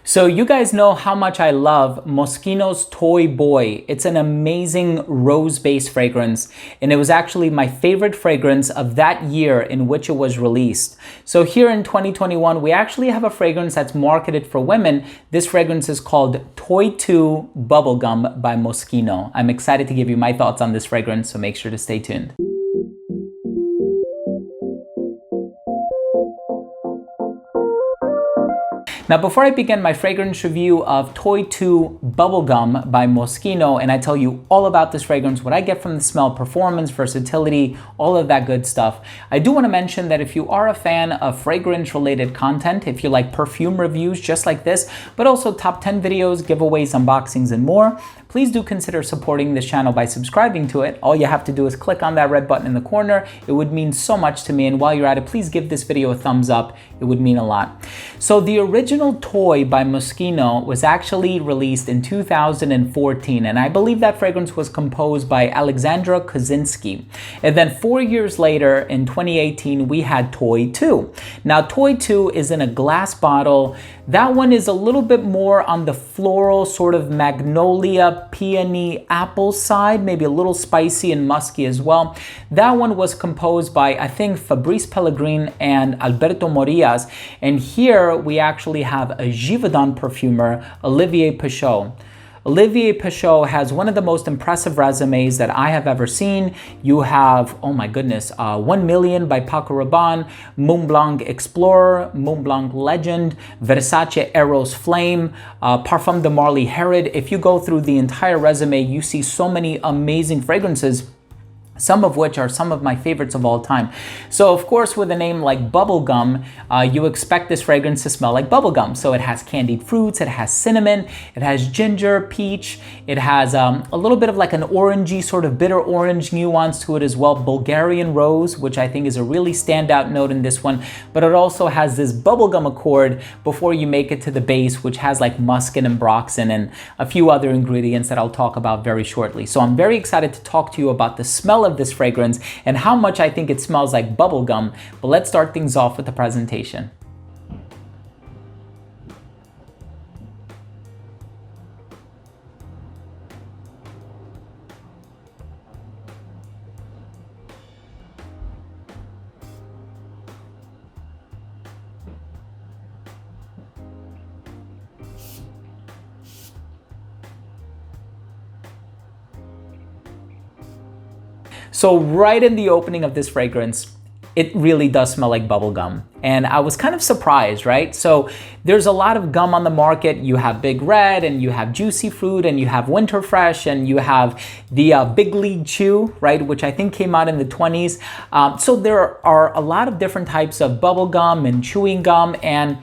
So you guys know how much I love Moschino's Toy Boy. It's an amazing rose-based fragrance, and it was actually my favorite fragrance of that year in which it was released. So here in 2021, we actually have a fragrance that's marketed for women. This fragrance is called Toy 2 Bubblegum by Moschino. I'm excited to give you my thoughts on this fragrance, so make sure to stay tuned. Now, before I begin my fragrance review of Toy 2 Bubblegum by Moschino, and I tell you all about this fragrance, what I get from the smell, performance, versatility, all of that good stuff, I do want to mention that if you are a fan of fragrance-related content, if you like perfume reviews just like this, but also top 10 videos, giveaways, unboxings, and more, please do consider supporting this channel by subscribing to it. All you have to do is click on that red button in the corner. It would mean so much to me, and while you're at it, please give this video a thumbs up. It would mean a lot. So the original Toy by Moschino was actually released in 2014, and I believe that fragrance was composed by Alexandra Kozinski. And then 4 years later, in 2018, we had Toy 2. Now, Toy 2 is in a glass bottle. That one is a little bit more on the floral, sort of magnolia, peony, apple side, maybe a little spicy and musky as well. That one was composed by, I think, Fabrice Pellegrin and Alberto Morillas. And here we actually have a Givaudan perfumer, Olivier Pichot. Olivier Pichot has one of the most impressive resumes that I have ever seen. You have, oh my goodness, 1 Million by Paco Rabanne, Mont Blanc Explorer, Mont Blanc Legend, Versace Eros Flame, Parfum de Marly Herod. If you go through the entire resume, you see so many amazing fragrances, some of which are some of my favorites of all time. So of course, with a name like bubblegum, you expect this fragrance to smell like bubblegum. So it has candied fruits, it has cinnamon, it has ginger, peach, it has a little bit of like an orangey, sort of bitter orange nuance to it as well. Bulgarian rose, which I think is a really standout note in this one, but it also has this bubblegum accord before you make it to the base, which has like muscat and broxin and a few other ingredients that I'll talk about very shortly. So I'm very excited to talk to you about the smell of this fragrance and how much I think it smells like bubblegum. But let's start things off with the presentation. So right in the opening of this fragrance, it really does smell like bubblegum. And I was kind of surprised, right? So there's a lot of gum on the market. You have Big Red, and you have Juicy Fruit, and you have Winter Fresh, and you have the Big League Chew, right? Which I think came out in the 20s. So there are a lot of different types of bubblegum and chewing gum, and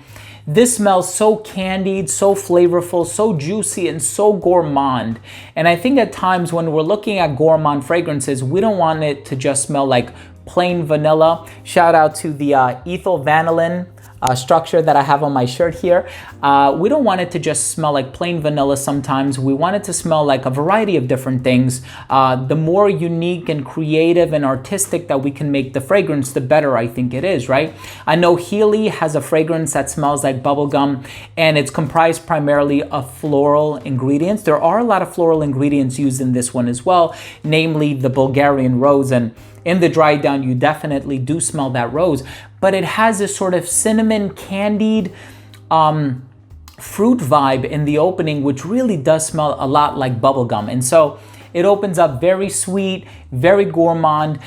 this smells so candied, so flavorful, so juicy, and so gourmand. And I think at times when we're looking at gourmand fragrances, we don't want it to just smell like plain vanilla. Shout out to the ethyl vanillin structure that I have on my shirt here. We don't want it to just smell like plain vanilla sometimes. We want it to smell like a variety of different things. The more unique and creative and artistic that we can make the fragrance, the better I think it is, right? I know Healy has a fragrance that smells like bubblegum, and it's comprised primarily of floral ingredients. There are a lot of floral ingredients used in this one as well, namely the Bulgarian rose, and in the dry down, you definitely do smell that rose, but it has this sort of cinnamon candied fruit vibe in the opening, which really does smell a lot like bubblegum. And so it opens up very sweet, very gourmand.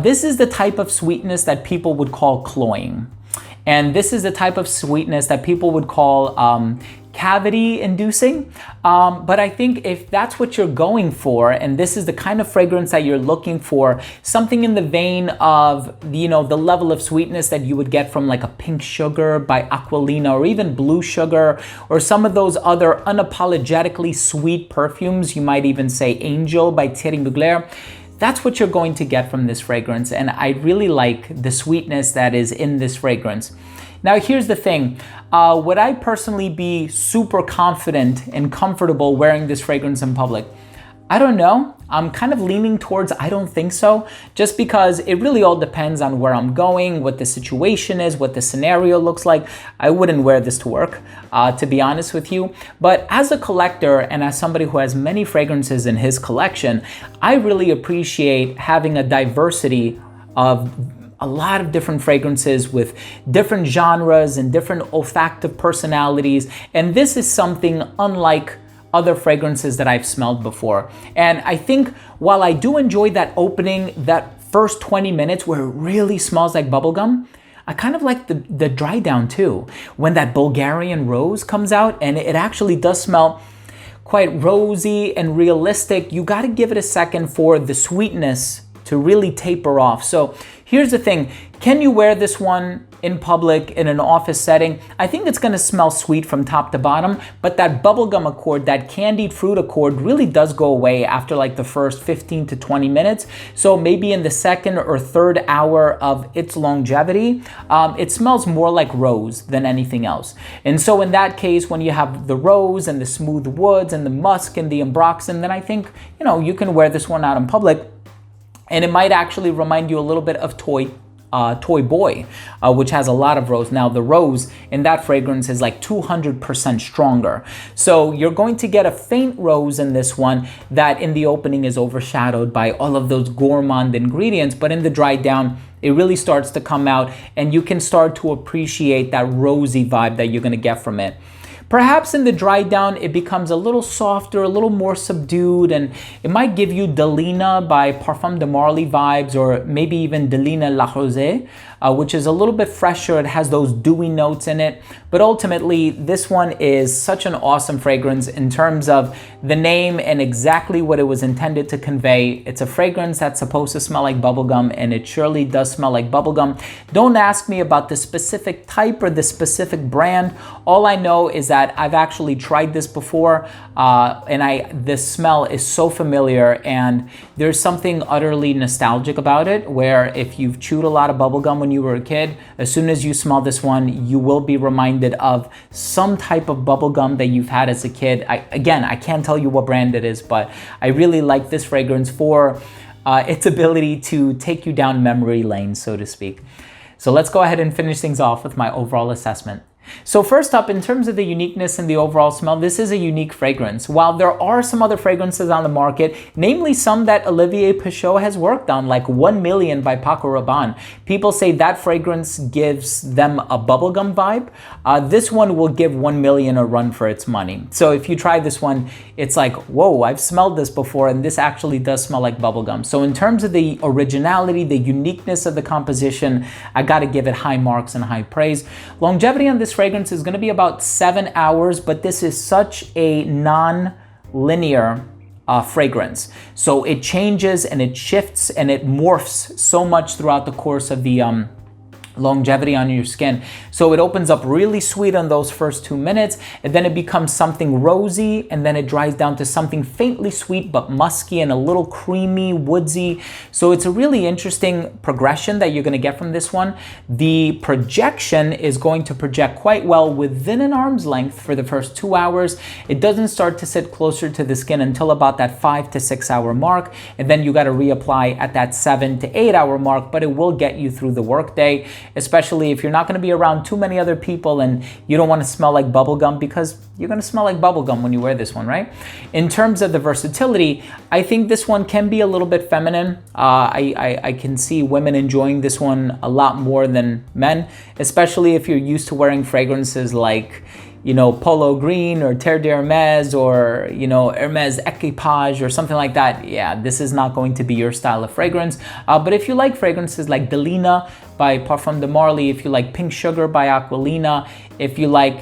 This is the type of sweetness that people would call cloying. And this is the type of sweetness that people would call cavity inducing. But I think if that's what you're going for, and this is the kind of fragrance that you're looking for, something in the vein of, you know, the level of sweetness that you would get from like a Pink Sugar by Aquilina, or even Blue Sugar, or some of those other unapologetically sweet perfumes, you might even say Angel by Thierry Mugler. That's what you're going to get from this fragrance, and I really like the sweetness that is in this fragrance. Now, here's the thing. Would I personally be super confident and comfortable wearing this fragrance in public? I don't know. I'm kind of leaning towards I don't think so, just because it really all depends on where I'm going, what the situation is, what the scenario looks like. I wouldn't wear this to work, to be honest with you. But as a collector and as somebody who has many fragrances in his collection, I really appreciate having a diversity of a lot of different fragrances with different genres and different olfactive personalities. And this is something unlike other fragrances that I've smelled before. And I think while I do enjoy that opening, that first 20 minutes where it really smells like bubblegum, I kind of like the dry down too. When that Bulgarian rose comes out and it actually does smell quite rosy and realistic, you gotta give it a second for the sweetness to really taper off. So here's the thing, can you wear this one in public, in an office setting? I think it's gonna smell sweet from top to bottom, but that bubblegum accord, that candied fruit accord really does go away after like the first 15 to 20 minutes. So maybe in the second or third hour of its longevity, it smells more like rose than anything else. And so in that case, when you have the rose and the smooth woods and the musk and the ambroxan, then I think, you know, you can wear this one out in public. And it might actually remind you a little bit of Toy Boy, which has a lot of rose. Now the rose in that fragrance is like 200% stronger. So you're going to get a faint rose in this one that in the opening is overshadowed by all of those gourmand ingredients, but in the dry down, it really starts to come out and you can start to appreciate that rosy vibe that you're gonna get from it. Perhaps in the dry down, it becomes a little softer, a little more subdued, and it might give you Delina by Parfum de Marly vibes, or maybe even Delina La Rosée, which is a little bit fresher. It has those dewy notes in it. But ultimately, this one is such an awesome fragrance in terms of the name and exactly what it was intended to convey. It's a fragrance that's supposed to smell like bubblegum, and it surely does smell like bubblegum. Don't ask me about the specific type or the specific brand. All I know is that I've actually tried this before, and this smell is so familiar, and there's something utterly nostalgic about it, where if you've chewed a lot of bubblegum when you were a kid, as soon as you smell this one, you will be reminded of some type of bubblegum that you've had as a kid. Again, I can't tell you what brand it is, but I really like this fragrance for its ability to take you down memory lane, so to speak. So let's go ahead and finish things off with my overall assessment. So first up, in terms of the uniqueness and the overall smell, this is a unique fragrance. While there are some other fragrances on the market, namely some that Olivier Pichot has worked on, like 1 Million by Paco Rabanne, people say that fragrance gives them a bubblegum vibe. This one will give 1 Million a run for its money. So if you try this one, it's like, whoa, I've smelled this before, and this actually does smell like bubblegum. So in terms of the originality, the uniqueness of the composition, I gotta give it high marks and high praise. Longevity on this fragrance is going to be about 7 hours, but this is such a non-linear fragrance. So it changes and it shifts and it morphs so much throughout the course of the longevity on your skin. So it opens up really sweet on those first 2 minutes, and then it becomes something rosy, and then it dries down to something faintly sweet but musky and a little creamy, woodsy. So it's a really interesting progression that you're going to get from this one. The projection is going to project quite well within an arm's length for the first 2 hours. It doesn't start to sit closer to the skin until about that 5 to 6 hour mark, and then you got to reapply at that 7 to 8 hour mark, but it will get you through the workday, especially if you're not going to be around too many other people and you don't want to smell like bubblegum, because you're going to smell like bubblegum when you wear this one, right? In terms of the versatility, I think this one can be a little bit feminine. I can see women enjoying this one a lot more than men, especially if you're used to wearing fragrances like, you know, Polo Green or Terre d'Hermès or, you know, Hermès Equipage or something like that. Yeah, this is not going to be your style of fragrance. But if you like fragrances like Delina by Parfum de Marly, if you like Pink Sugar by Aquilina, if you like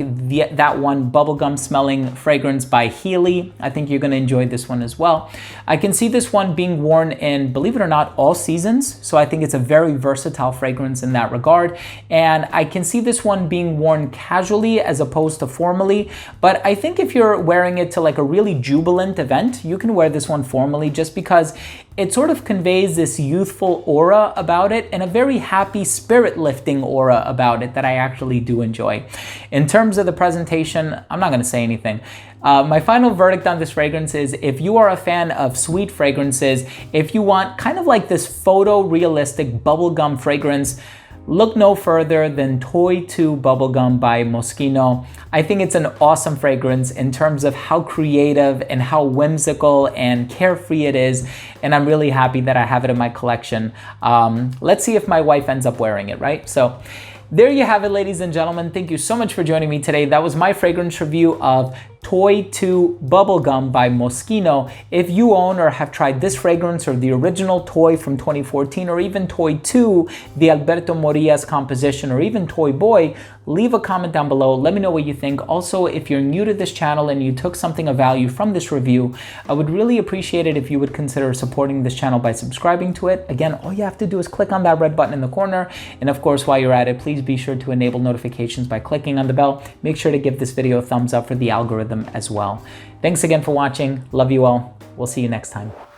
that one bubblegum smelling fragrance by Healy, I think you're going to enjoy this one as well. I can see this one being worn in, believe it or not, all seasons. So I think it's a very versatile fragrance in that regard. And I can see this one being worn casually as opposed to formally. But I think if you're wearing it to like a really jubilant event, you can wear this one formally, just because it sort of conveys this youthful aura about it and a very happy, spirit lifting aura about it that I actually do enjoy. In terms of the presentation, I'm not gonna say anything. My final verdict on this fragrance is if you are a fan of sweet fragrances, if you want kind of like this photorealistic bubblegum fragrance, look no further than Toy 2 Bubblegum by Moschino. I think it's an awesome fragrance in terms of how creative and how whimsical and carefree it is, and I'm really happy that I have it in my collection. Let's see if my wife ends up wearing it, right? So there you have it, ladies and gentlemen. Thank you so much for joining me today. That was my fragrance review of Toy 2 Bubblegum by Moschino. If you own or have tried this fragrance or the original Toy from 2014 or even Toy 2, the Alberto Moria's composition, or even Toy Boy, leave a comment down below. Let me know what you think. Also, if you're new to this channel and you took something of value from this review, I would really appreciate it if you would consider supporting this channel by subscribing to it. Again, all you have to do is click on that red button in the corner. And of course, while you're at it, please be sure to enable notifications by clicking on the bell. Make sure to give this video a thumbs up for the algorithm as well. Thanks again for watching. Love you all. We'll see you next time.